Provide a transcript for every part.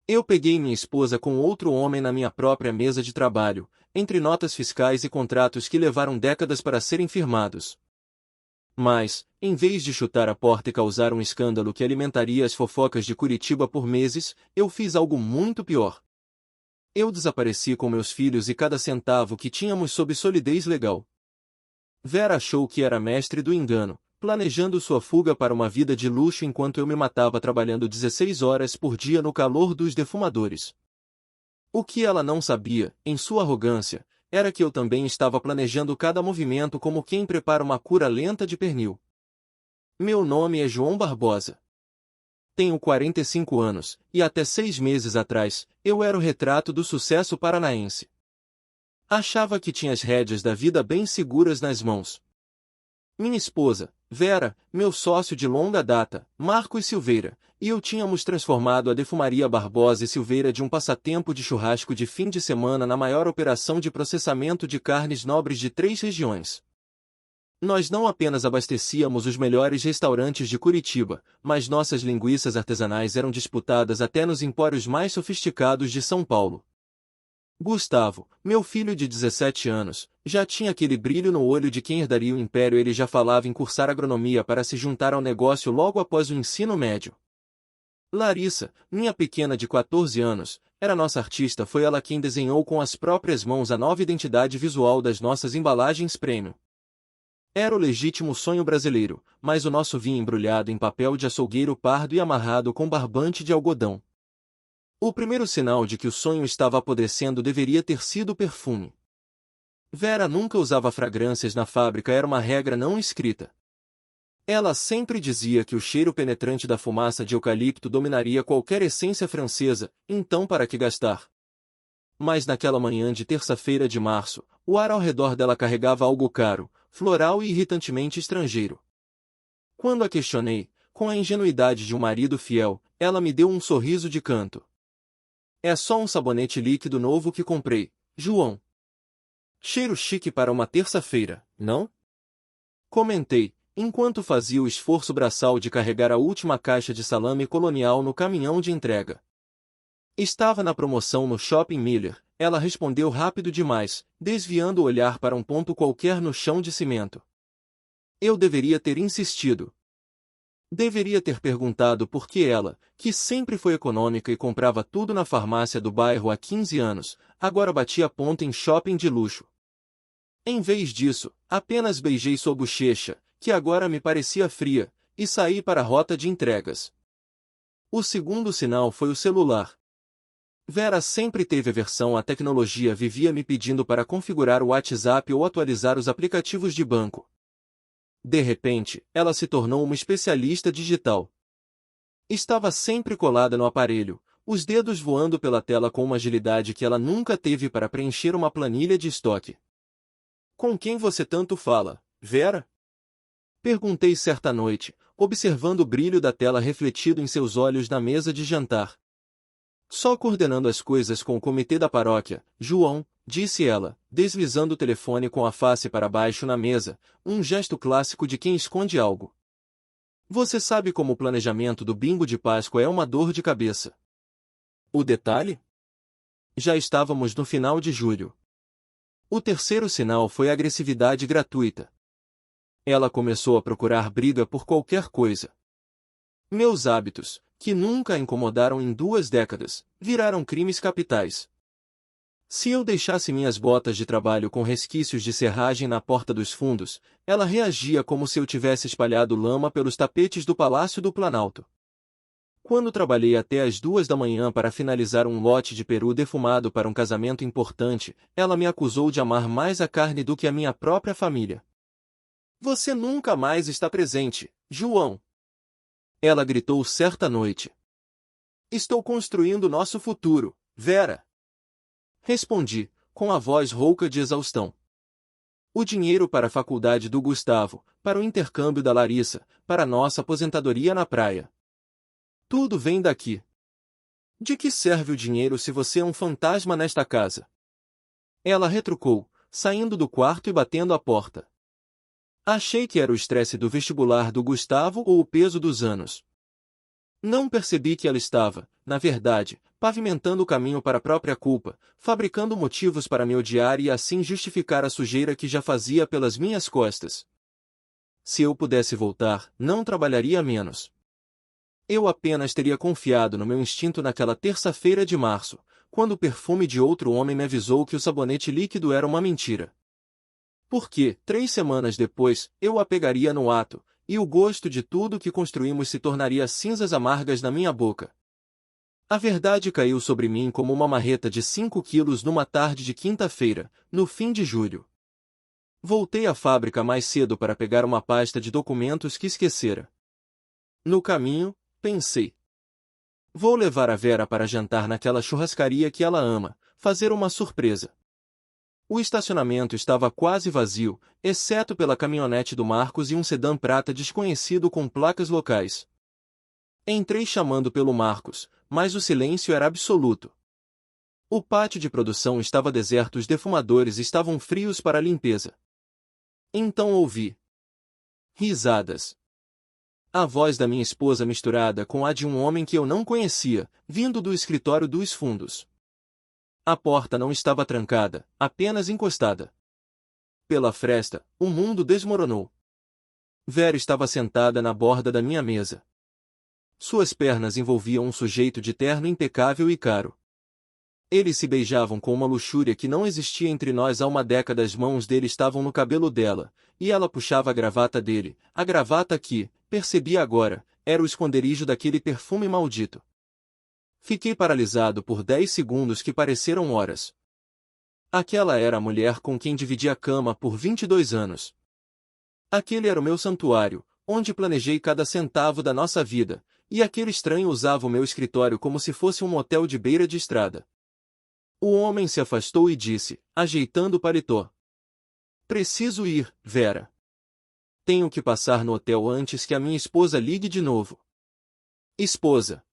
Eu peguei minha esposa com outro homem na minha própria mesa de trabalho, entre notas fiscais e contratos que levaram décadas para serem firmados. Mas, em vez de chutar a porta e causar um escândalo que alimentaria as fofocas de Curitiba por meses, eu fiz algo muito pior. Eu desapareci com meus filhos e cada centavo que tínhamos sob solidez legal. Vera achou que era mestre do engano, planejando sua fuga para uma vida de luxo enquanto eu me matava trabalhando 16 horas por dia no calor dos defumadores. O que ela não sabia, em sua arrogância, era que eu também estava planejando cada movimento como quem prepara uma cura lenta de pernil. Meu nome é João Barbosa. Tenho 45 anos, e até 6 meses atrás, eu era o retrato do sucesso paranaense. Achava que tinha as rédeas da vida bem seguras nas mãos. Minha esposa, Vera, meu sócio de longa data, Marcos Silveira, e eu tínhamos transformado a defumaria Barbosa e Silveira de um passatempo de churrasco de fim de semana na maior operação de processamento de carnes nobres de 3 regiões. Nós não apenas abastecíamos os melhores restaurantes de Curitiba, mas nossas linguiças artesanais eram disputadas até nos empórios mais sofisticados de São Paulo. Gustavo, meu filho de 17 anos, já tinha aquele brilho no olho de quem herdaria o império. Ele já falava em cursar agronomia para se juntar ao negócio logo após o ensino médio. Larissa, minha pequena de 14 anos, era nossa artista. Foi ela quem desenhou com as próprias mãos a nova identidade visual das nossas embalagens premium. Era o legítimo sonho brasileiro, mas o nosso vinha embrulhado em papel de açougueiro pardo e amarrado com barbante de algodão. O primeiro sinal de que o sonho estava apodrecendo deveria ter sido o perfume. Vera nunca usava fragrâncias na fábrica, era uma regra não escrita. Ela sempre dizia que o cheiro penetrante da fumaça de eucalipto dominaria qualquer essência francesa, então para que gastar? Mas naquela manhã de terça-feira de março, o ar ao redor dela carregava algo caro, floral e irritantemente estrangeiro. Quando a questionei, com a ingenuidade de um marido fiel, ela me deu um sorriso de canto. É só um sabonete líquido novo que comprei, João. Cheiro chique para uma terça-feira, não? Comentei, enquanto fazia o esforço braçal de carregar a última caixa de salame colonial no caminhão de entrega. Estava na promoção no Shopping Miller. Ela respondeu rápido demais, desviando o olhar para um ponto qualquer no chão de cimento. Eu deveria ter insistido. Deveria ter perguntado por que ela, que sempre foi econômica e comprava tudo na farmácia do bairro há 15 anos, agora batia ponto em shopping de luxo. Em vez disso, apenas beijei sua bochecha, que agora me parecia fria, e saí para a rota de entregas. O segundo sinal foi o celular. Vera sempre teve aversão à tecnologia, vivia me pedindo para configurar o WhatsApp ou atualizar os aplicativos de banco. De repente, ela se tornou uma especialista digital. Estava sempre colada no aparelho, os dedos voando pela tela com uma agilidade que ela nunca teve para preencher uma planilha de estoque. Com quem você tanto fala, Vera? Perguntei certa noite, observando o brilho da tela refletido em seus olhos na mesa de jantar. Só coordenando as coisas com o comitê da paróquia, João, disse ela, deslizando o telefone com a face para baixo na mesa, um gesto clássico de quem esconde algo. Você sabe como o planejamento do bingo de Páscoa é uma dor de cabeça. O detalhe? Já estávamos no final de julho. O terceiro sinal foi a agressividade gratuita. Ela começou a procurar briga por qualquer coisa. Meus hábitos, que nunca a incomodaram em 2 décadas, viraram crimes capitais. Se eu deixasse minhas botas de trabalho com resquícios de serragem na porta dos fundos, ela reagia como se eu tivesse espalhado lama pelos tapetes do Palácio do Planalto. Quando trabalhei até às 2 da manhã para finalizar um lote de peru defumado para um casamento importante, ela me acusou de amar mais a carne do que a minha própria família. Você nunca mais está presente, João. Ela gritou certa noite. Estou construindo nosso futuro, Vera. Respondi, com a voz rouca de exaustão. O dinheiro para a faculdade do Gustavo, para o intercâmbio da Larissa, para nossa aposentadoria na praia. Tudo vem daqui. De que serve o dinheiro se você é um fantasma nesta casa? Ela retrucou, saindo do quarto e batendo a porta. Achei que era o estresse do vestibular do Gustavo ou o peso dos anos. Não percebi que ela estava, na verdade, pavimentando o caminho para a própria culpa, fabricando motivos para me odiar e assim justificar a sujeira que já fazia pelas minhas costas. Se eu pudesse voltar, não trabalharia menos. Eu apenas teria confiado no meu instinto naquela terça-feira de março, quando o perfume de outro homem me avisou que o sabonete líquido era uma mentira. Porque, 3 semanas depois, eu a pegaria no ato, e o gosto de tudo que construímos se tornaria cinzas amargas na minha boca. A verdade caiu sobre mim como uma marreta de 5 quilos numa tarde de quinta-feira, no fim de julho. Voltei à fábrica mais cedo para pegar uma pasta de documentos que esquecera. No caminho, pensei: vou levar a Vera para jantar naquela churrascaria que ela ama, fazer uma surpresa. O estacionamento estava quase vazio, exceto pela caminhonete do Marcos e um sedã prata desconhecido com placas locais. Entrei chamando pelo Marcos, mas o silêncio era absoluto. O pátio de produção estava deserto, os defumadores estavam frios para a limpeza. Então ouvi risadas. A voz da minha esposa misturada com a de um homem que eu não conhecia, vindo do escritório dos fundos. A porta não estava trancada, apenas encostada. Pela fresta, o mundo desmoronou. Vera estava sentada na borda da minha mesa. Suas pernas envolviam um sujeito de terno impecável e caro. Eles se beijavam com uma luxúria que não existia entre nós há uma década. As mãos dele estavam no cabelo dela, e ela puxava a gravata dele, a gravata que, percebi agora, era o esconderijo daquele perfume maldito. Fiquei paralisado por 10 segundos que pareceram horas. Aquela era a mulher com quem dividi a cama por 22 anos. Aquele era o meu santuário, onde planejei cada centavo da nossa vida, e aquele estranho usava o meu escritório como se fosse um motel de beira de estrada. O homem se afastou e disse, ajeitando o paletó: preciso ir, Vera. Tenho que passar no hotel antes que a minha esposa ligue de novo. Esposa.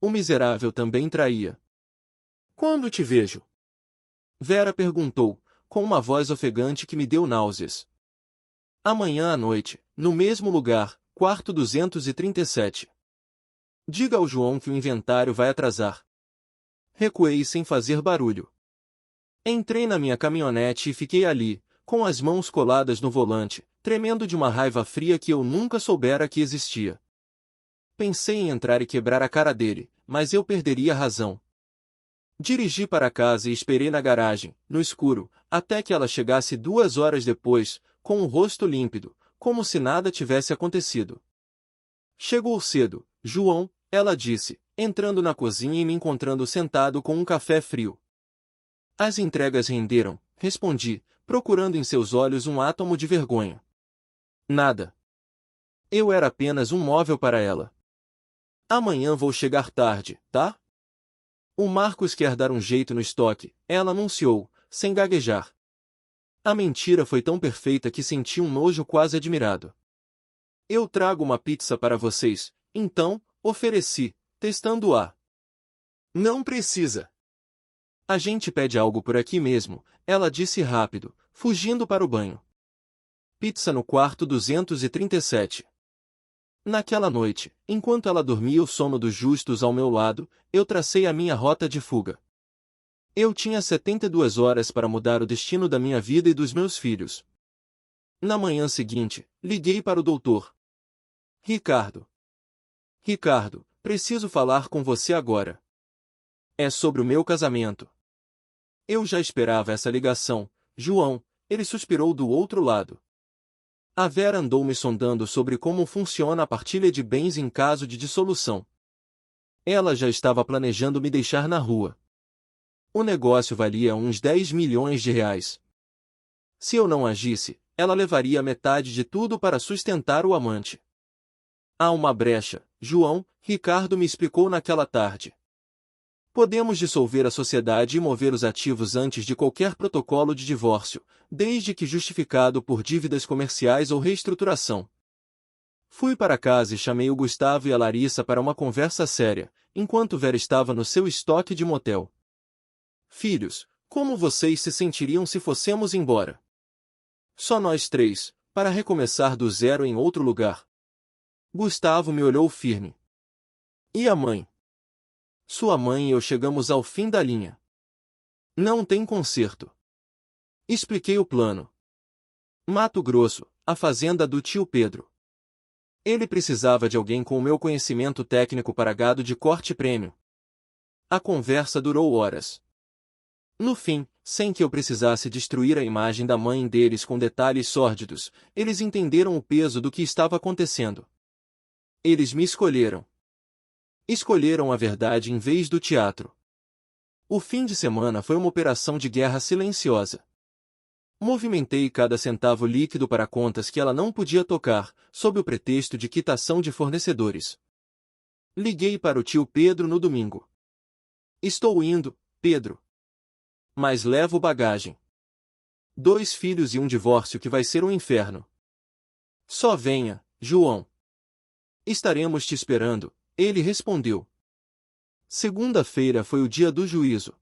O miserável também traía. Quando te vejo? Vera perguntou, com uma voz ofegante que me deu náuseas. Amanhã à noite, no mesmo lugar, quarto 237. Diga ao João que o inventário vai atrasar. Recuei sem fazer barulho. Entrei na minha caminhonete e fiquei ali, com as mãos coladas no volante, tremendo de uma raiva fria que eu nunca soubera que existia. Pensei em entrar e quebrar a cara dele, mas eu perderia a razão. Dirigi para casa e esperei na garagem, no escuro, até que ela chegasse 2 horas depois, com o rosto límpido, como se nada tivesse acontecido. Chegou cedo, João, ela disse, entrando na cozinha e me encontrando sentado com um café frio. As entregas renderam, respondi, procurando em seus olhos um átomo de vergonha. Nada. Eu era apenas um móvel para ela. Amanhã vou chegar tarde, tá? O Marcos quer dar um jeito no estoque, ela anunciou, sem gaguejar. A mentira foi tão perfeita que senti um nojo quase admirado. Eu trago uma pizza para vocês, então, ofereci, testando-a. Não precisa. A gente pede algo por aqui mesmo, ela disse rápido, fugindo para o banho. Pizza no quarto 237. Naquela noite, enquanto ela dormia o sono dos justos ao meu lado, eu tracei a minha rota de fuga. Eu tinha 72 horas para mudar o destino da minha vida e dos meus filhos. Na manhã seguinte, liguei para o doutor. Ricardo. Ricardo, preciso falar com você agora. É sobre o meu casamento. Eu já esperava essa ligação, João, ele suspirou do outro lado. A Vera andou me sondando sobre como funciona a partilha de bens em caso de dissolução. Ela já estava planejando me deixar na rua. O negócio valia uns 10 milhões de reais. Se eu não agisse, ela levaria metade de tudo para sustentar o amante. Há uma brecha, João, Ricardo me explicou naquela tarde. Podemos dissolver a sociedade e mover os ativos antes de qualquer protocolo de divórcio, desde que justificado por dívidas comerciais ou reestruturação. Fui para casa e chamei o Gustavo e a Larissa para uma conversa séria, enquanto Vera estava no seu estoque de motel. Filhos, como vocês se sentiriam se fossemos embora? Só nós 3, para recomeçar do zero em outro lugar. Gustavo me olhou firme. E a mãe? Sua mãe e eu chegamos ao fim da linha. Não tem conserto. Expliquei o plano. Mato Grosso, a fazenda do tio Pedro. Ele precisava de alguém com o meu conhecimento técnico para gado de corte prêmio. A conversa durou horas. No fim, sem que eu precisasse destruir a imagem da mãe deles com detalhes sórdidos, eles entenderam o peso do que estava acontecendo. Eles me escolheram. Escolheram a verdade em vez do teatro. O fim de semana foi uma operação de guerra silenciosa. Movimentei cada centavo líquido para contas que ela não podia tocar, sob o pretexto de quitação de fornecedores. Liguei para o tio Pedro no domingo. Estou indo, Pedro. Mas levo bagagem. 2 filhos e um divórcio que vai ser um inferno. Só venha, João. Estaremos te esperando, ele respondeu. Segunda-feira foi o dia do juízo.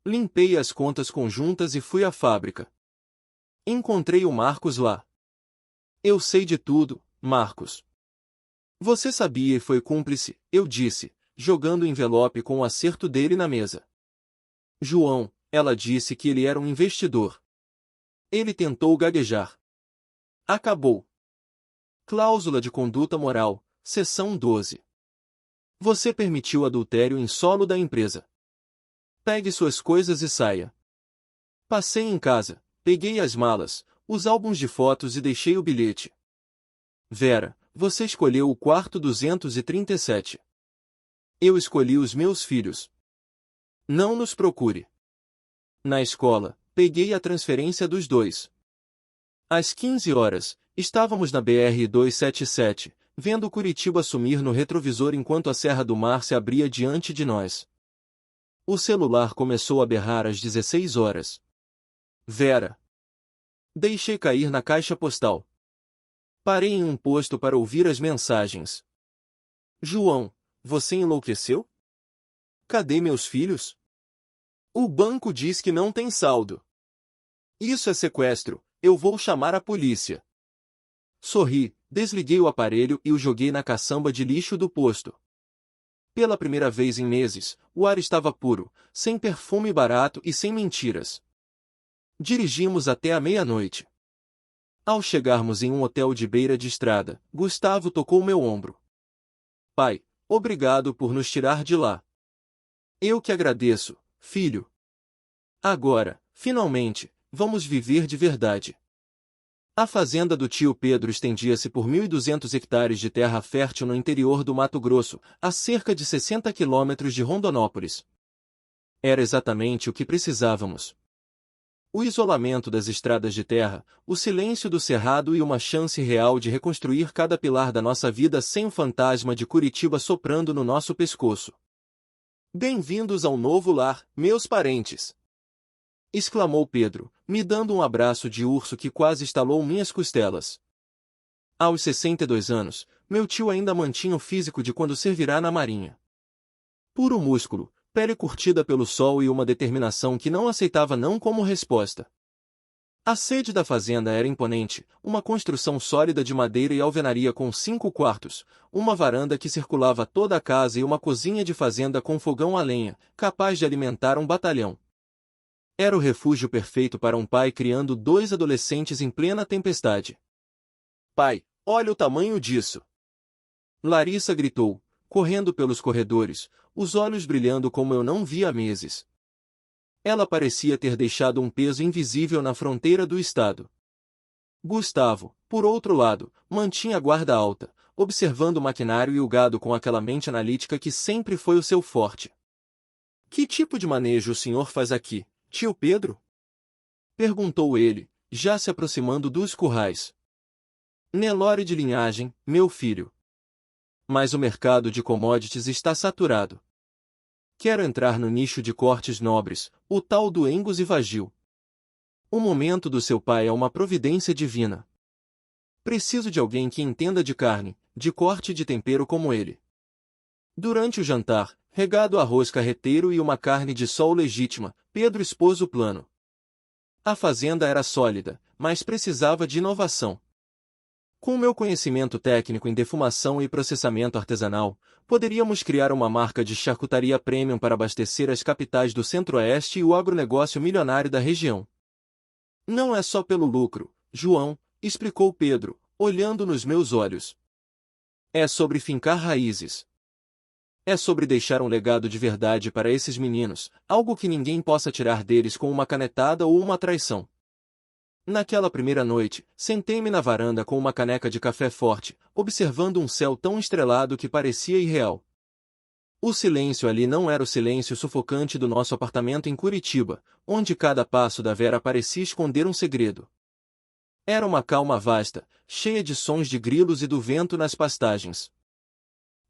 Limpei as contas conjuntas e fui à fábrica. Encontrei o Marcos lá. Eu sei de tudo, Marcos. Você sabia e foi cúmplice, eu disse, jogando o envelope com o acerto dele na mesa. João, ela disse que ele era um investidor. Ele tentou gaguejar. Acabou. Cláusula de conduta moral, seção 12. Você permitiu adultério em solo da empresa. Pegue suas coisas e saia. Passei em casa, peguei as malas, os álbuns de fotos e deixei o bilhete. Vera, você escolheu o quarto 237. Eu escolhi os meus filhos. Não nos procure. Na escola, peguei a transferência dos 2. Às 15 horas, estávamos na BR-277, vendo Curitiba sumir no retrovisor enquanto a Serra do Mar se abria diante de nós. O celular começou a berrar às 16 horas. Vera. Deixei cair na caixa postal. Parei em um posto para ouvir as mensagens. João, você enlouqueceu? Cadê meus filhos? O banco diz que não tem saldo. Isso é sequestro, eu vou chamar a polícia. Sorri, desliguei o aparelho e o joguei na caçamba de lixo do posto. Pela primeira vez em meses, o ar estava puro, sem perfume barato e sem mentiras. Dirigimos até a meia-noite. Ao chegarmos em um hotel de beira de estrada, Gustavo tocou meu ombro. Pai, obrigado por nos tirar de lá. Eu que agradeço, filho. Agora, finalmente, vamos viver de verdade. A fazenda do tio Pedro estendia-se por 1.200 hectares de terra fértil no interior do Mato Grosso, a cerca de 60 quilômetros de Rondonópolis. Era exatamente o que precisávamos. O isolamento das estradas de terra, o silêncio do cerrado e uma chance real de reconstruir cada pilar da nossa vida sem o fantasma de Curitiba soprando no nosso pescoço. Bem-vindos ao novo lar, meus parentes! Exclamou Pedro, me dando um abraço de urso que quase estalou minhas costelas. Aos 62 anos, meu tio ainda mantinha o físico de quando servirá na marinha. Puro músculo, pele curtida pelo sol e uma determinação que não aceitava não como resposta. A sede da fazenda era imponente, uma construção sólida de madeira e alvenaria com 5 quartos, uma varanda que circulava toda a casa e uma cozinha de fazenda com fogão a lenha, capaz de alimentar um batalhão. Era o refúgio perfeito para um pai criando 2 adolescentes em plena tempestade. Pai, olha o tamanho disso! Larissa gritou, correndo pelos corredores, os olhos brilhando como eu não via há meses. Ela parecia ter deixado um peso invisível na fronteira do estado. Gustavo, por outro lado, mantinha a guarda alta, observando o maquinário e o gado com aquela mente analítica que sempre foi o seu forte. Que tipo de manejo o senhor faz aqui, tio Pedro? Perguntou ele, já se aproximando dos currais. Nelore de linhagem, meu filho. Mas o mercado de commodities está saturado. Quero entrar no nicho de cortes nobres, o tal do Angus e Wagyu. O momento do seu pai é uma providência divina. Preciso de alguém que entenda de carne, de corte e de tempero como ele. Durante o jantar, regado arroz carreteiro e uma carne de sol legítima, Pedro expôs o plano. A fazenda era sólida, mas precisava de inovação. Com meu conhecimento técnico em defumação e processamento artesanal, poderíamos criar uma marca de charcutaria premium para abastecer as capitais do Centro-Oeste e o agronegócio milionário da região. Não é só pelo lucro, João, explicou Pedro, olhando nos meus olhos. É sobre fincar raízes. É sobre deixar um legado de verdade para esses meninos, algo que ninguém possa tirar deles com uma canetada ou uma traição. Naquela primeira noite, sentei-me na varanda com uma caneca de café forte, observando um céu tão estrelado que parecia irreal. O silêncio ali não era o silêncio sufocante do nosso apartamento em Curitiba, onde cada passo da Vera parecia esconder um segredo. Era uma calma vasta, cheia de sons de grilos e do vento nas pastagens.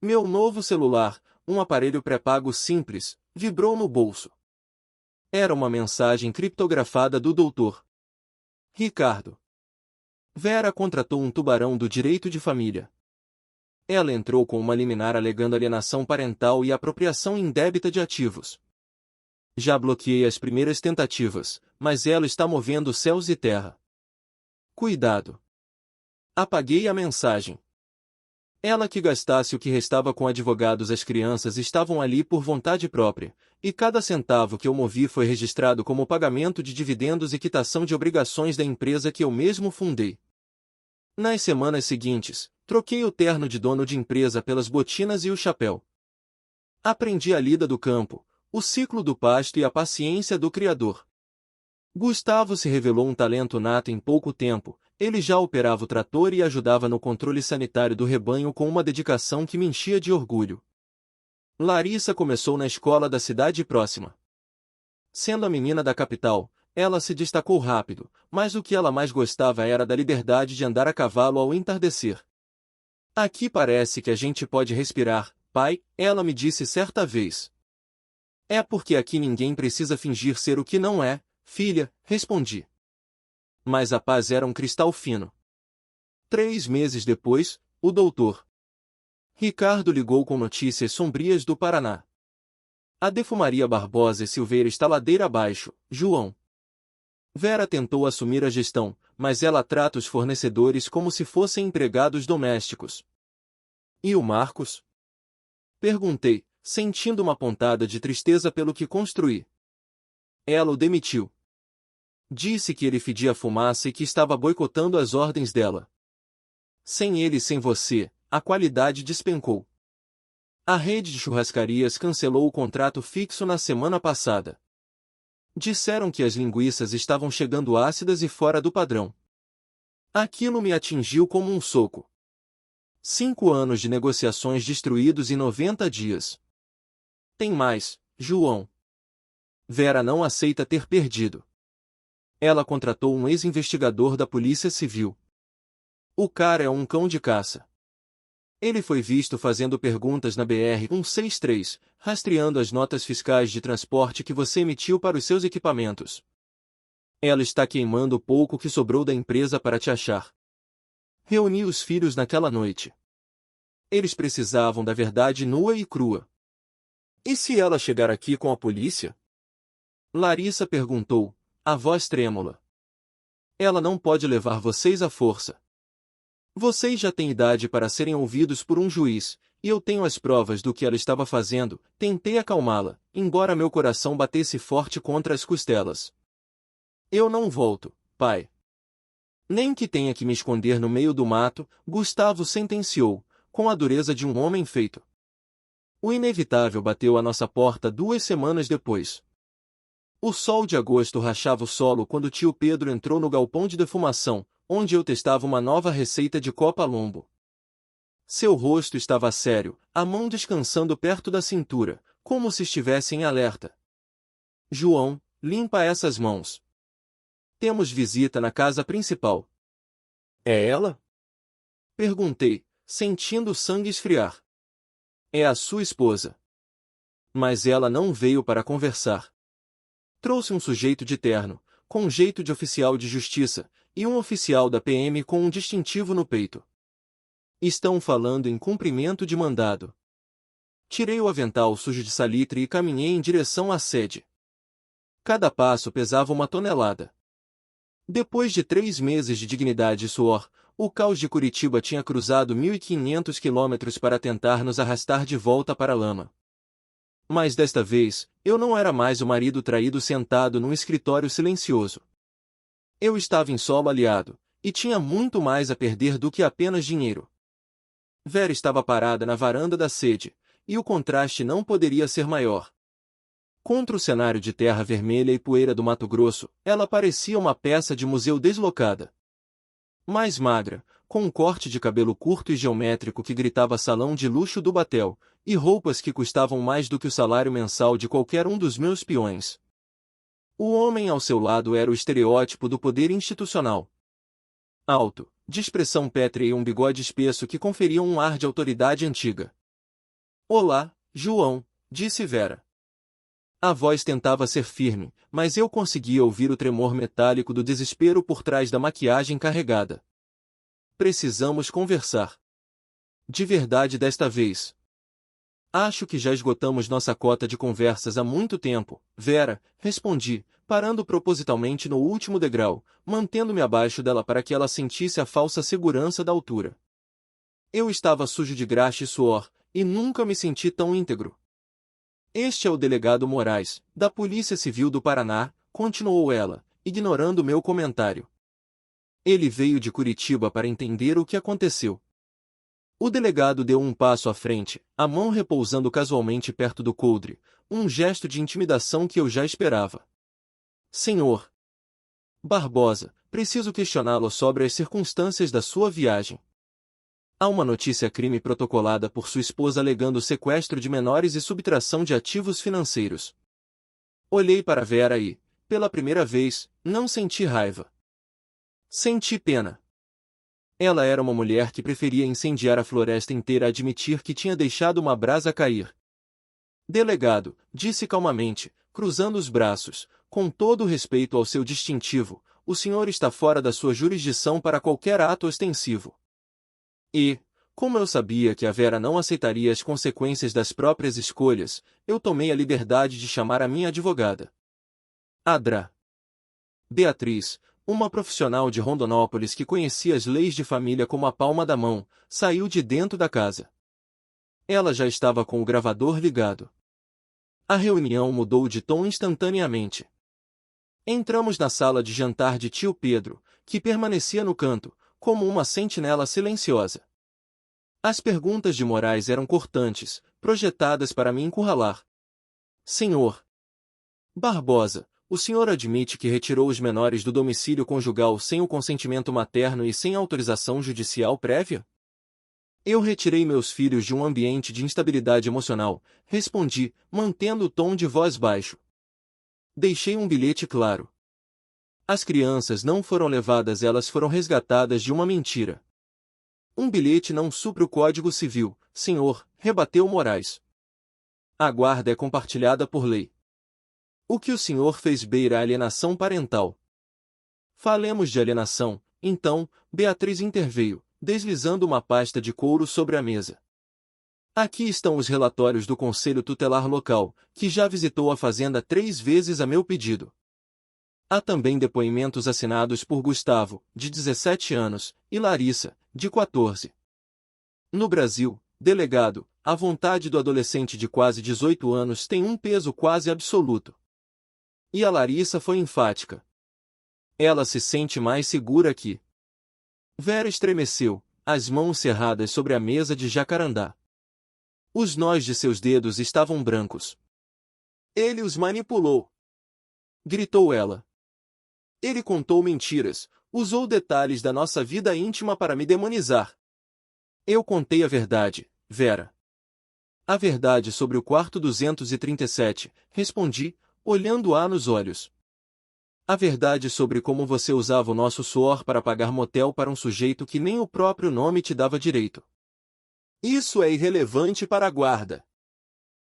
Meu novo celular, um aparelho pré-pago simples, vibrou no bolso. Era uma mensagem criptografada do doutor Ricardo. Vera contratou um tubarão do direito de família. Ela entrou com uma liminar alegando alienação parental e apropriação indébita de ativos. Já bloqueei as primeiras tentativas, mas ela está movendo céus e terra. Cuidado. Apaguei a mensagem. Ela que gastasse o que restava com advogados, as crianças estavam ali por vontade própria, e cada centavo que eu movi foi registrado como pagamento de dividendos e quitação de obrigações da empresa que eu mesmo fundei. Nas semanas seguintes, troquei o terno de dono de empresa pelas botinas e o chapéu. Aprendi a lida do campo, o ciclo do pasto e a paciência do criador. Gustavo se revelou um talento nato em pouco tempo. Ele já operava o trator e ajudava no controle sanitário do rebanho com uma dedicação que me enchia de orgulho. Larissa começou na escola da cidade próxima. Sendo a menina da capital, ela se destacou rápido, mas o que ela mais gostava era da liberdade de andar a cavalo ao entardecer. Aqui parece que a gente pode respirar, pai, ela me disse certa vez. É porque aqui ninguém precisa fingir ser o que não é, filha, respondi. Mas a paz era um cristal fino. 3 meses depois, o doutor Ricardo ligou com notícias sombrias do Paraná. A defumaria Barbosa e Silveira está ladeira abaixo, João. Vera tentou assumir a gestão, mas ela trata os fornecedores como se fossem empregados domésticos. E o Marcos? Perguntei, sentindo uma pontada de tristeza pelo que construí. Ela o demitiu. Disse que ele fedia fumaça e que estava boicotando as ordens dela. Sem ele e sem você, a qualidade despencou. A rede de churrascarias cancelou o contrato fixo na semana passada. Disseram que as linguiças estavam chegando ácidas e fora do padrão. Aquilo me atingiu como um soco. 5 anos de negociações destruídos em 90 dias. Tem mais, João. Vera não aceita ter perdido. Ela contratou um ex-investigador da Polícia Civil. O cara é um cão de caça. Ele foi visto fazendo perguntas na BR-163, rastreando as notas fiscais de transporte que você emitiu para os seus equipamentos. Ela está queimando o pouco que sobrou da empresa para te achar. Reuni os filhos naquela noite. Eles precisavam da verdade nua e crua. E se ela chegar aqui com a polícia? Larissa perguntou, a voz trêmula. Ela não pode levar vocês à força. Vocês já têm idade para serem ouvidos por um juiz, e eu tenho as provas do que ela estava fazendo. Tentei acalmá-la, embora meu coração batesse forte contra as costelas. Eu não volto, pai. Nem que tenha que me esconder no meio do mato, Gustavo sentenciou, com a dureza de um homem feito. O inevitável bateu à nossa porta 2 semanas depois. O sol de agosto rachava o solo quando tio Pedro entrou no galpão de defumação, onde eu testava uma nova receita de copa-lombo. Seu rosto estava sério, a mão descansando perto da cintura, como se estivesse em alerta. João, limpa essas mãos. Temos visita na casa principal. É ela? Perguntei, sentindo o sangue esfriar. É a sua esposa. Mas ela não veio para conversar. Trouxe um sujeito de terno, com jeito de oficial de justiça, e um oficial da PM com um distintivo no peito. Estão falando em cumprimento de mandado. Tirei o avental sujo de salitre e caminhei em direção à sede. Cada passo pesava 1 tonelada. Depois de 3 meses de dignidade e suor, O caos de Curitiba tinha cruzado 1.500 quilômetros para tentar nos arrastar de volta para a lama. Mas desta vez, eu não era mais o marido traído sentado num escritório silencioso. Eu estava em solo aliado, e tinha muito mais a perder do que apenas dinheiro. Vera estava parada na varanda da sede, e o contraste não poderia ser maior. Contra o cenário de terra vermelha e poeira do Mato Grosso, ela parecia uma peça de museu deslocada. Mais magra, com um corte de cabelo curto e geométrico que gritava salão de luxo do Batel, e roupas que custavam mais do que o salário mensal de qualquer um dos meus peões. O homem ao seu lado era o estereótipo do poder institucional. Alto, de expressão pétrea e um bigode espesso que conferiam um ar de autoridade antiga. "Olá, João", disse Vera. A voz tentava ser firme, mas eu conseguia ouvir o tremor metálico do desespero por trás da maquiagem carregada. "Precisamos conversar. De verdade desta vez." "Acho que já esgotamos nossa cota de conversas há muito tempo, Vera", respondi, parando propositalmente no último degrau, mantendo-me abaixo dela para que ela sentisse a falsa segurança da altura. Eu estava sujo de graxa e suor, e nunca me senti tão íntegro. "Este é o delegado Moraes, da Polícia Civil do Paraná", continuou ela, ignorando meu comentário. "Ele veio de Curitiba para entender o que aconteceu." O delegado deu um passo à frente, a mão repousando casualmente perto do coldre, um gesto de intimidação que eu já esperava. "Senhor Barbosa, preciso questioná-lo sobre as circunstâncias da sua viagem. Há uma notícia-crime protocolada por sua esposa alegando sequestro de menores e subtração de ativos financeiros." Olhei para Vera e, pela primeira vez, não senti raiva. Senti pena. Ela era uma mulher que preferia incendiar a floresta inteira a admitir que tinha deixado uma brasa cair. "Delegado", disse calmamente, cruzando os braços, "com todo o respeito ao seu distintivo, o senhor está fora da sua jurisdição para qualquer ato ostensivo." E, como eu sabia que a Vera não aceitaria as consequências das próprias escolhas, eu tomei a liberdade de chamar a minha advogada. Adra. Beatriz, uma profissional de Rondonópolis que conhecia as leis de família como a palma da mão, saiu de dentro da casa. Ela já estava com o gravador ligado. A reunião mudou de tom instantaneamente. Entramos na sala de jantar de tio Pedro, que permanecia no canto, como uma sentinela silenciosa. As perguntas de Moraes eram cortantes, projetadas para me encurralar. "Senhor Barbosa, o senhor admite que retirou os menores do domicílio conjugal sem o consentimento materno e sem autorização judicial prévia?" "Eu retirei meus filhos de um ambiente de instabilidade emocional", respondi, mantendo o tom de voz baixo. "Deixei um bilhete claro. As crianças não foram levadas, elas foram resgatadas de uma mentira." "Um bilhete não supre o Código Civil, senhor", rebateu Moraes. "A guarda é compartilhada por lei. O que o senhor fez beira a alienação parental." "Falemos de alienação", então", Beatriz interveio, deslizando uma pasta de couro sobre a mesa. "Aqui estão os relatórios do Conselho Tutelar Local, que já visitou a fazenda 3 vezes a meu pedido. Há também depoimentos assinados por Gustavo, de 17 anos, e Larissa, de 14. No Brasil, delegado, a vontade do adolescente de quase 18 anos tem um peso quase absoluto." E a Larissa foi enfática. "Ela se sente mais segura aqui." Vera estremeceu, as mãos cerradas sobre a mesa de jacarandá. Os nós de seus dedos estavam brancos. "Ele os manipulou!" gritou ela. "Ele contou mentiras, usou detalhes da nossa vida íntima para me demonizar." "Eu contei a verdade, Vera." "A verdade sobre o quarto 237, respondi, olhando-a nos olhos. "A verdade sobre como você usava o nosso suor para pagar motel para um sujeito que nem o próprio nome te dava direito." "Isso é irrelevante para a guarda!"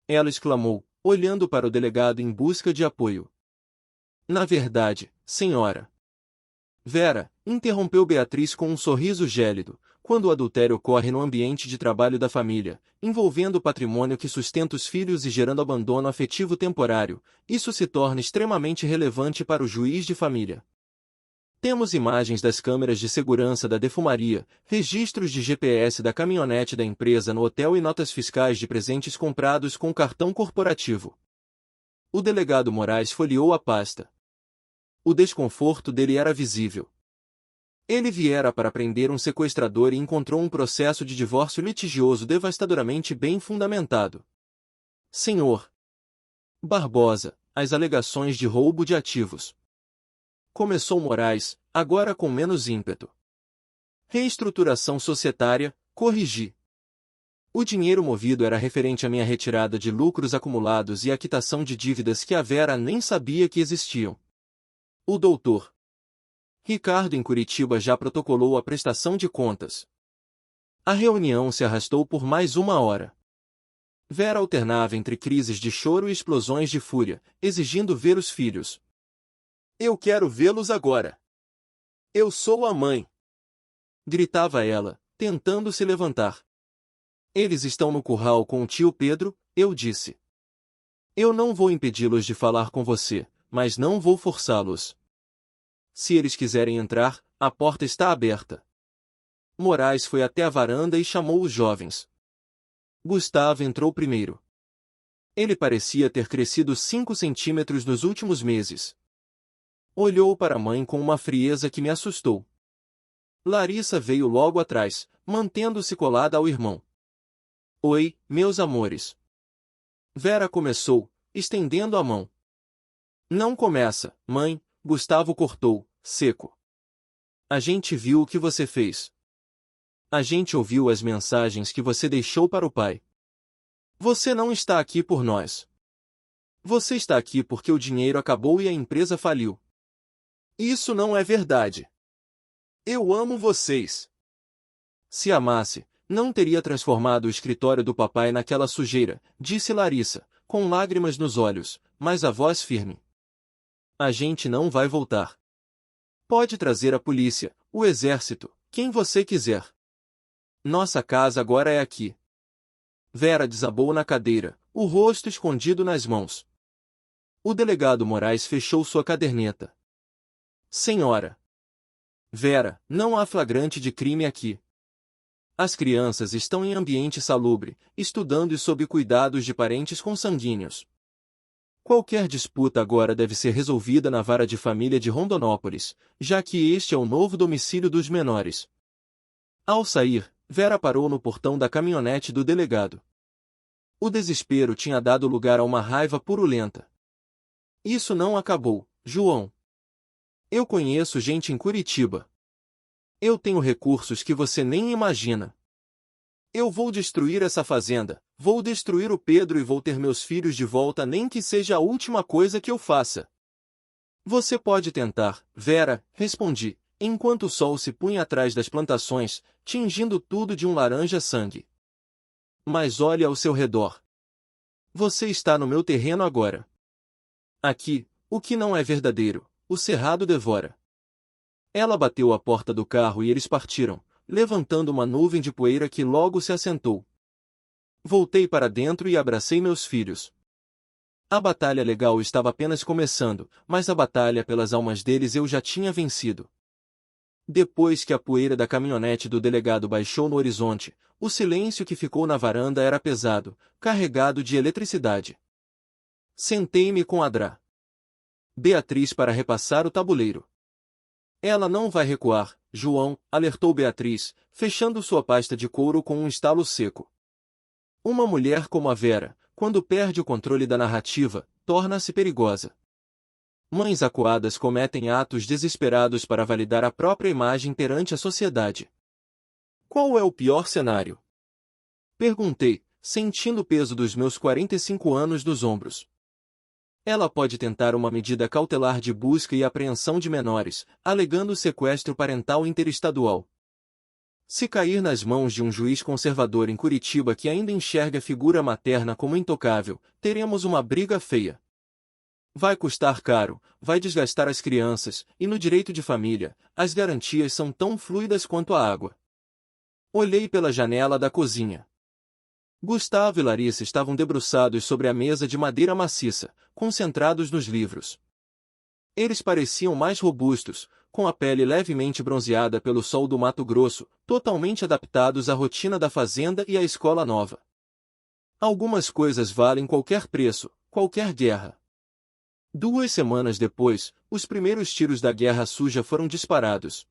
ela exclamou, olhando para o delegado em busca de apoio. "Na verdade, senhora." "Vera", interrompeu Beatriz com um sorriso gélido, "quando o adultério ocorre no ambiente de trabalho da família, envolvendo o patrimônio que sustenta os filhos e gerando abandono afetivo temporário, isso se torna extremamente relevante para o juiz de família." Temos imagens das câmeras de segurança da defumaria, registros de GPS da caminhonete da empresa no hotel e notas fiscais de presentes comprados com cartão corporativo. O delegado Moraes folheou a pasta. O desconforto dele era visível. Ele viera para prender um sequestrador e encontrou um processo de divórcio litigioso devastadoramente bem fundamentado. Senhor Barbosa, as alegações de roubo de ativos. Começou Moraes, agora com menos ímpeto. Reestruturação societária, corrigi. O dinheiro movido era referente à minha retirada de lucros acumulados e a quitação de dívidas que a Vera nem sabia que existiam. O doutor Ricardo em Curitiba já protocolou a prestação de contas. A reunião se arrastou por mais 1 hora. Vera alternava entre crises de choro e explosões de fúria, exigindo ver os filhos. Eu quero vê-los agora. Eu sou a mãe. Gritava ela, tentando se levantar. Eles estão no curral com o tio Pedro, eu disse. Eu não vou impedi-los de falar com você, mas não vou forçá-los. Se eles quiserem entrar, a porta está aberta. Moraes foi até a varanda e chamou os jovens. Gustavo entrou primeiro. Ele parecia ter crescido 5 centímetros nos últimos meses. Olhou para a mãe com uma frieza que me assustou. Larissa veio logo atrás, mantendo-se colada ao irmão. Oi, meus amores. Vera começou, estendendo a mão. Não começa, mãe, Gustavo cortou, seco. A gente viu o que você fez. A gente ouviu as mensagens que você deixou para o pai. Você não está aqui por nós. Você está aqui porque o dinheiro acabou e a empresa faliu. Isso não é verdade. Eu amo vocês. Se amasse, não teria transformado o escritório do papai naquela sujeira, disse Larissa, com lágrimas nos olhos, mas a voz firme. A gente não vai voltar. Pode trazer a polícia, o exército, quem você quiser. Nossa casa agora é aqui. Vera desabou na cadeira, o rosto escondido nas mãos. O delegado Moraes fechou sua caderneta. Senhora Vera, não há flagrante de crime aqui. As crianças estão em ambiente salubre, estudando e sob cuidados de parentes consanguíneos. Qualquer disputa agora deve ser resolvida na vara de família de Rondonópolis, já que este é o novo domicílio dos menores. Ao sair, Vera parou no portão da caminhonete do delegado. O desespero tinha dado lugar a uma raiva purulenta. Isso não acabou, João. Eu conheço gente em Curitiba. Eu tenho recursos que você nem imagina. Eu vou destruir essa fazenda, vou destruir o Pedro e vou ter meus filhos de volta nem que seja a última coisa que eu faça. Você pode tentar, Vera, respondi, enquanto o sol se punha atrás das plantações, tingindo tudo de um laranja-sangue. Mas olhe ao seu redor. Você está no meu terreno agora. Aqui, o que não é verdadeiro, o cerrado devora. Ela bateu a porta do carro e eles partiram, levantando uma nuvem de poeira que logo se assentou. Voltei para dentro e abracei meus filhos. A batalha legal estava apenas começando, mas a batalha pelas almas deles eu já tinha vencido. Depois que a poeira da caminhonete do delegado baixou no horizonte, o silêncio que ficou na varanda era pesado, carregado de eletricidade. Sentei-me com Adrá Beatriz para repassar o tabuleiro. Ela não vai recuar, João, alertou Beatriz, fechando sua pasta de couro com um estalo seco. Uma mulher como a Vera, quando perde o controle da narrativa, torna-se perigosa. Mães acuadas cometem atos desesperados para validar a própria imagem perante a sociedade. Qual é o pior cenário? Perguntei, sentindo o peso dos meus 45 anos nos ombros. Ela pode tentar uma medida cautelar de busca e apreensão de menores, alegando sequestro parental interestadual. Se cair nas mãos de um juiz conservador em Curitiba que ainda enxerga a figura materna como intocável, teremos uma briga feia. Vai custar caro, vai desgastar as crianças, e no direito de família, as garantias são tão fluidas quanto a água. Olhei pela janela da cozinha. Gustavo e Larissa estavam debruçados sobre a mesa de madeira maciça, concentrados nos livros. Eles pareciam mais robustos, com a pele levemente bronzeada pelo sol do Mato Grosso, totalmente adaptados à rotina da fazenda e à escola nova. Algumas coisas valem qualquer preço, qualquer guerra. 2 semanas depois, os primeiros tiros da guerra suja foram disparados.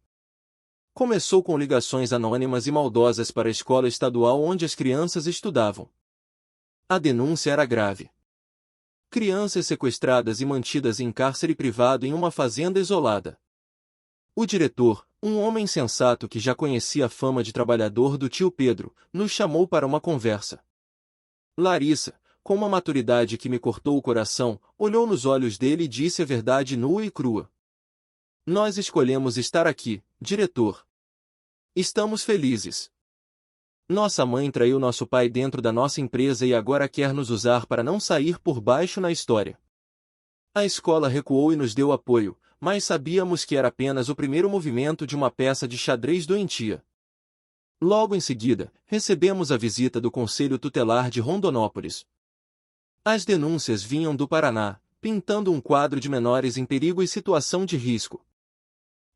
Começou com ligações anônimas e maldosas para a escola estadual onde as crianças estudavam. A denúncia era grave. Crianças sequestradas e mantidas em cárcere privado em uma fazenda isolada. O diretor, um homem sensato que já conhecia a fama de trabalhador do tio Pedro, nos chamou para uma conversa. Larissa, com uma maturidade que me cortou o coração, olhou nos olhos dele e disse a verdade nua e crua. Nós escolhemos estar aqui, diretor. Estamos felizes. Nossa mãe traiu nosso pai dentro da nossa empresa e agora quer nos usar para não sair por baixo na história. A escola recuou e nos deu apoio, mas sabíamos que era apenas o primeiro movimento de uma peça de xadrez doentia. Logo em seguida, recebemos a visita do Conselho Tutelar de Rondonópolis. As denúncias vinham do Paraná, pintando um quadro de menores em perigo e situação de risco.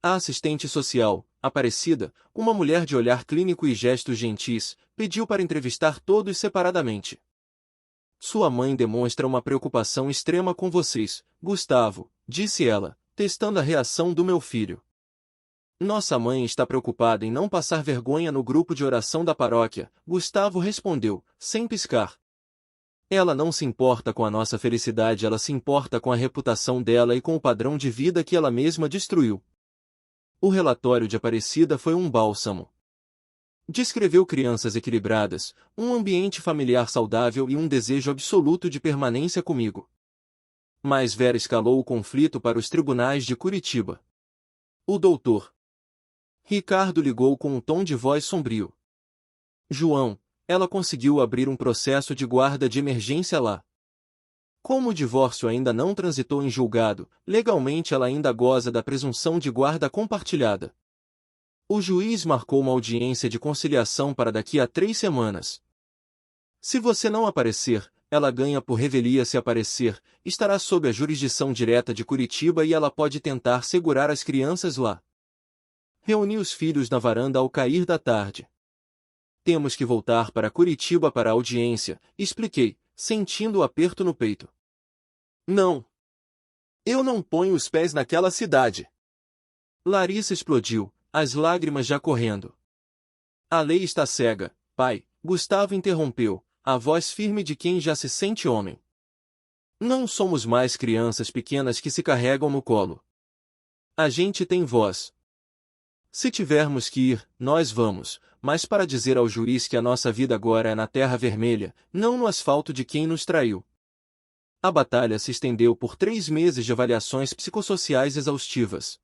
A assistente social, Aparecida, uma mulher de olhar clínico e gestos gentis, pediu para entrevistar todos separadamente. Sua mãe demonstra uma preocupação extrema com vocês, Gustavo, disse ela, testando a reação do meu filho. Nossa mãe está preocupada em não passar vergonha no grupo de oração da paróquia, Gustavo respondeu, sem piscar. Ela não se importa com a nossa felicidade, ela se importa com a reputação dela e com o padrão de vida que ela mesma destruiu. O relatório de Aparecida foi um bálsamo. Descreveu crianças equilibradas, um ambiente familiar saudável e um desejo absoluto de permanência comigo. Mas Vera escalou o conflito para os tribunais de Curitiba. O doutor Ricardo ligou com um tom de voz sombrio. João, ela conseguiu abrir um processo de guarda de emergência lá. Como o divórcio ainda não transitou em julgado, legalmente ela ainda goza da presunção de guarda compartilhada. O juiz marcou uma audiência de conciliação para daqui a 3 semanas. Se você não aparecer, ela ganha por revelia. Se aparecer, estará sob a jurisdição direta de Curitiba e ela pode tentar segurar as crianças lá. Reuni os filhos na varanda ao cair da tarde. Temos que voltar para Curitiba para a audiência, expliquei, sentindo o aperto no peito. Não. Eu não ponho os pés naquela cidade. Larissa explodiu, as lágrimas já correndo. A lei está cega, pai, Gustavo interrompeu, a voz firme de quem já se sente homem. Não somos mais crianças pequenas que se carregam no colo. A gente tem voz. Se tivermos que ir, nós vamos, mas para dizer ao juiz que a nossa vida agora é na terra vermelha, não no asfalto de quem nos traiu. A batalha se estendeu por 3 meses de avaliações psicossociais exaustivas.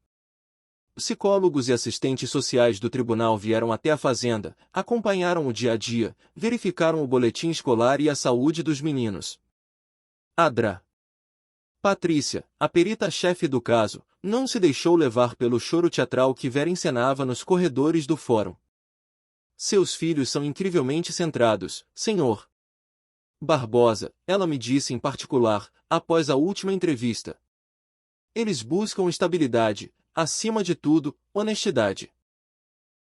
Psicólogos e assistentes sociais do tribunal vieram até a fazenda, acompanharam o dia a dia, verificaram o boletim escolar e a saúde dos meninos. Adra Patrícia, a perita-chefe do caso, não se deixou levar pelo choro teatral que Vera encenava nos corredores do fórum. Seus filhos são incrivelmente centrados, senhor Barbosa, ela me disse em particular, após a última entrevista. Eles buscam estabilidade, acima de tudo, honestidade.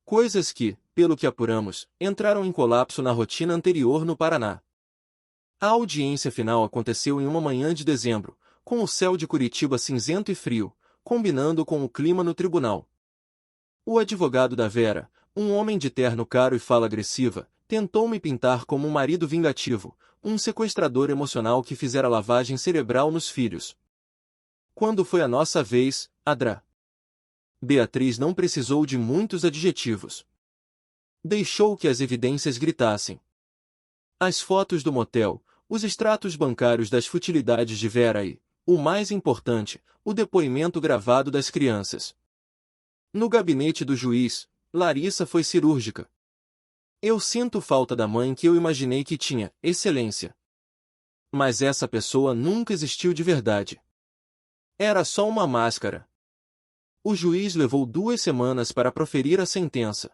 Coisas que, pelo que apuramos, entraram em colapso na rotina anterior no Paraná. A audiência final aconteceu em uma manhã de dezembro, com o céu de Curitiba cinzento e frio, combinando com o clima no tribunal. O advogado da Vera, um homem de terno caro e fala agressiva, tentou me pintar como um marido vingativo, um sequestrador emocional que fizera lavagem cerebral nos filhos. Quando foi a nossa vez, Adra Beatriz não precisou de muitos adjetivos. Deixou que as evidências gritassem. As fotos do motel, os extratos bancários das futilidades de Vera e, o mais importante, o depoimento gravado das crianças. No gabinete do juiz, Larissa foi cirúrgica. Eu sinto falta da mãe que eu imaginei que tinha, excelência. Mas essa pessoa nunca existiu de verdade. Era só uma máscara. O juiz levou 2 semanas para proferir a sentença.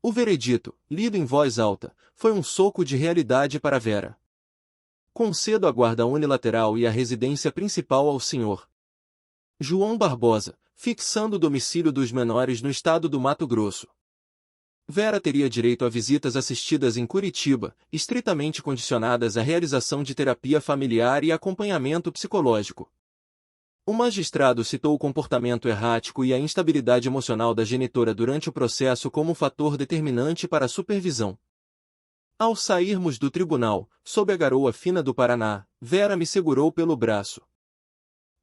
O veredito, lido em voz alta, foi um soco de realidade para Vera. Concedo a guarda unilateral e a residência principal ao Sr. João Barbosa, fixando o domicílio dos menores no estado do Mato Grosso. Vera teria direito a visitas assistidas em Curitiba, estritamente condicionadas à realização de terapia familiar e acompanhamento psicológico. O magistrado citou o comportamento errático e a instabilidade emocional da genitora durante o processo como fator determinante para a supervisão. Ao sairmos do tribunal, sob a garoa fina do Paraná, Vera me segurou pelo braço.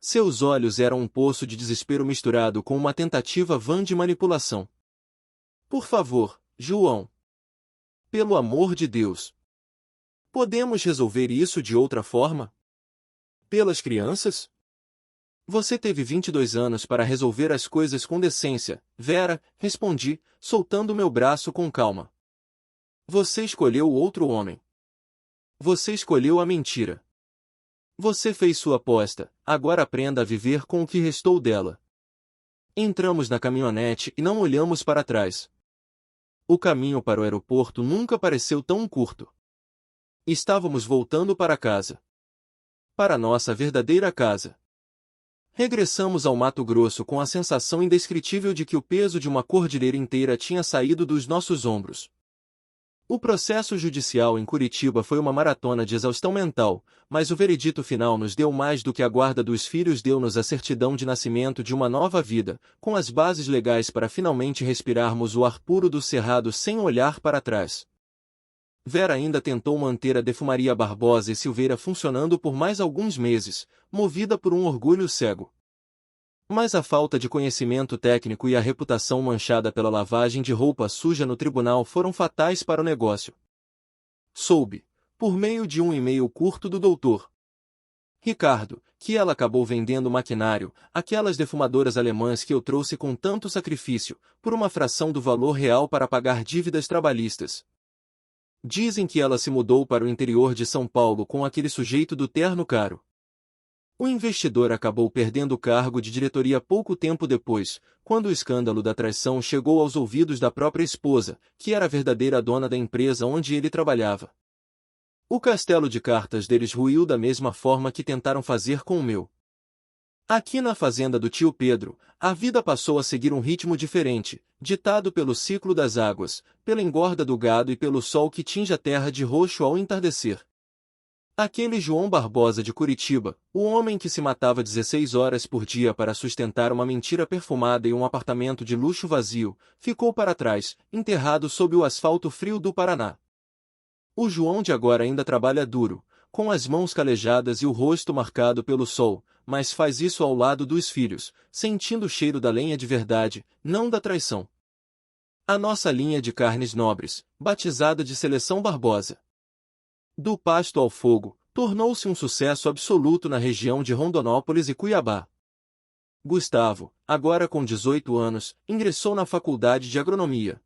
Seus olhos eram um poço de desespero misturado com uma tentativa vã de manipulação. Por favor, João. Pelo amor de Deus. Podemos resolver isso de outra forma? Pelas crianças? Você teve 22 anos para resolver as coisas com decência, Vera, respondi, soltando meu braço com calma. Você escolheu outro homem. Você escolheu a mentira. Você fez sua aposta, agora aprenda a viver com o que restou dela. Entramos na caminhonete e não olhamos para trás. O caminho para o aeroporto nunca pareceu tão curto. Estávamos voltando para casa. Para nossa verdadeira casa. Regressamos ao Mato Grosso com a sensação indescritível de que o peso de uma cordilheira inteira tinha saído dos nossos ombros. O processo judicial em Curitiba foi uma maratona de exaustão mental, mas o veredito final nos deu mais do que a guarda dos filhos, deu-nos a certidão de nascimento de uma nova vida, com as bases legais para finalmente respirarmos o ar puro do Cerrado sem olhar para trás. Vera ainda tentou manter a Defumaria Barbosa e Silveira funcionando por mais alguns meses, movida por um orgulho cego. Mas a falta de conhecimento técnico e a reputação manchada pela lavagem de roupa suja no tribunal foram fatais para o negócio. Soube, por meio de um e-mail curto do Dr. Ricardo, que ela acabou vendendo maquinário, aquelas defumadoras alemãs que eu trouxe com tanto sacrifício, por uma fração do valor real para pagar dívidas trabalhistas. Dizem que ela se mudou para o interior de São Paulo com aquele sujeito do terno caro. O investidor acabou perdendo o cargo de diretoria pouco tempo depois, quando o escândalo da traição chegou aos ouvidos da própria esposa, que era a verdadeira dona da empresa onde ele trabalhava. O castelo de cartas deles ruiu da mesma forma que tentaram fazer com o meu. Aqui na fazenda do tio Pedro, a vida passou a seguir um ritmo diferente, ditado pelo ciclo das águas, pela engorda do gado e pelo sol que tinge a terra de roxo ao entardecer. Aquele João Barbosa de Curitiba, o homem que se matava 16 horas por dia para sustentar uma mentira perfumada e um apartamento de luxo vazio, ficou para trás, enterrado sob o asfalto frio do Paraná. O João de agora ainda trabalha duro, com as mãos calejadas e o rosto marcado pelo sol, mas faz isso ao lado dos filhos, sentindo o cheiro da lenha de verdade, não da traição. A nossa linha de carnes nobres, batizada de Seleção Barbosa. Do pasto ao fogo, tornou-se um sucesso absoluto na região de Rondonópolis e Cuiabá. Gustavo, agora com 18 anos, ingressou na faculdade de agronomia.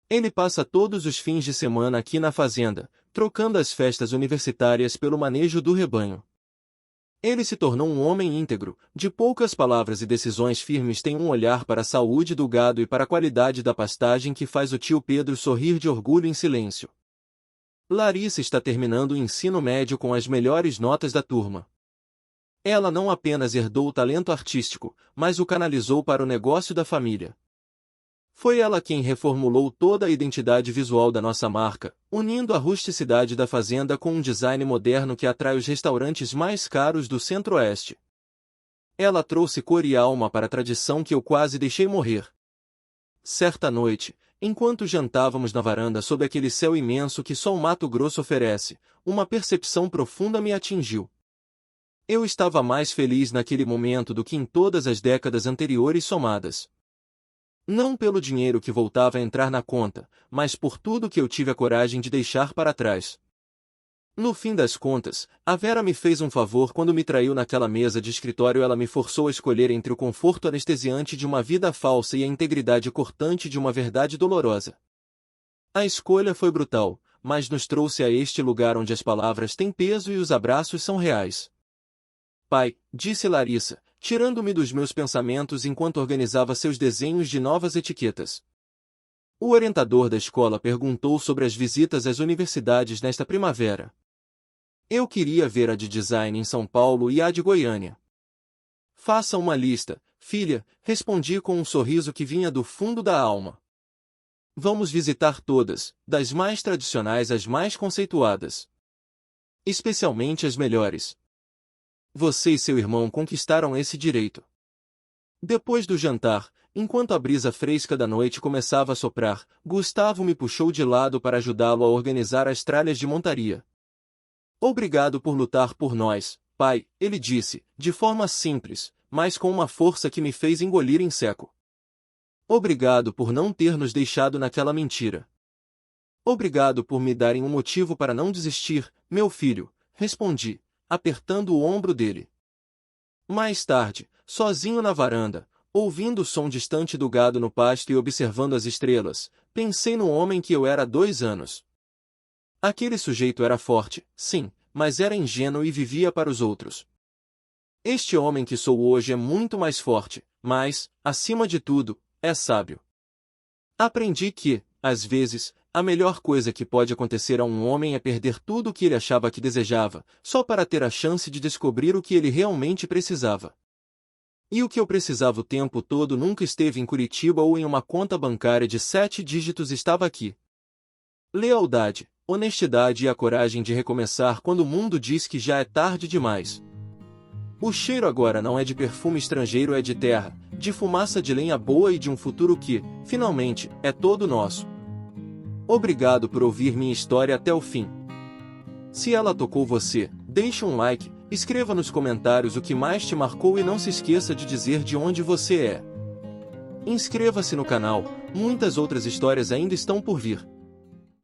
Ele passa todos os fins de semana aqui na fazenda, trocando as festas universitárias pelo manejo do rebanho. Ele se tornou um homem íntegro, de poucas palavras e decisões firmes, tem um olhar para a saúde do gado e para a qualidade da pastagem que faz o tio Pedro sorrir de orgulho em silêncio. Larissa está terminando o ensino médio com as melhores notas da turma. Ela não apenas herdou o talento artístico, mas o canalizou para o negócio da família. Foi ela quem reformulou toda a identidade visual da nossa marca, unindo a rusticidade da fazenda com um design moderno que atrai os restaurantes mais caros do Centro-Oeste. Ela trouxe cor e alma para a tradição que eu quase deixei morrer. Certa noite, enquanto jantávamos na varanda sob aquele céu imenso que só o Mato Grosso oferece, uma percepção profunda me atingiu. Eu estava mais feliz naquele momento do que em todas as décadas anteriores somadas. Não pelo dinheiro que voltava a entrar na conta, mas por tudo que eu tive a coragem de deixar para trás. No fim das contas, a Vera me fez um favor quando me traiu naquela mesa de escritório. Ela me forçou a escolher entre o conforto anestesiante de uma vida falsa e a integridade cortante de uma verdade dolorosa. A escolha foi brutal, mas nos trouxe a este lugar onde as palavras têm peso e os abraços são reais. Pai, disse Larissa, tirando-me dos meus pensamentos enquanto organizava seus desenhos de novas etiquetas. O orientador da escola perguntou sobre as visitas às universidades nesta primavera. Eu queria ver a de design em São Paulo e a de Goiânia. Faça uma lista, filha, respondi com um sorriso que vinha do fundo da alma. Vamos visitar todas, das mais tradicionais às mais conceituadas. Especialmente as melhores. Você e seu irmão conquistaram esse direito. Depois do jantar, enquanto a brisa fresca da noite começava a soprar, Gustavo me puxou de lado para ajudá-lo a organizar as tralhas de montaria. Obrigado por lutar por nós, pai, ele disse, de forma simples, mas com uma força que me fez engolir em seco. Obrigado por não ter nos deixado naquela mentira. Obrigado por me darem um motivo para não desistir, meu filho, respondi, apertando o ombro dele. Mais tarde, sozinho na varanda, ouvindo o som distante do gado no pasto e observando as estrelas, pensei no homem que eu era há 2 anos. Aquele sujeito era forte, sim, mas era ingênuo e vivia para os outros. Este homem que sou hoje é muito mais forte, mas, acima de tudo, é sábio. Aprendi que, às vezes, a melhor coisa que pode acontecer a um homem é perder tudo o que ele achava que desejava, só para ter a chance de descobrir o que ele realmente precisava. E o que eu precisava o tempo todo nunca esteve em Curitiba ou em uma conta bancária de 7 dígitos, estava aqui. Lealdade, honestidade e a coragem de recomeçar quando o mundo diz que já é tarde demais. O cheiro agora não é de perfume estrangeiro, é de terra, de fumaça de lenha boa e de um futuro que, finalmente, é todo nosso. Obrigado por ouvir minha história até o fim. Se ela tocou você, deixe um like, escreva nos comentários o que mais te marcou e não se esqueça de dizer de onde você é. Inscreva-se no canal, muitas outras histórias ainda estão por vir.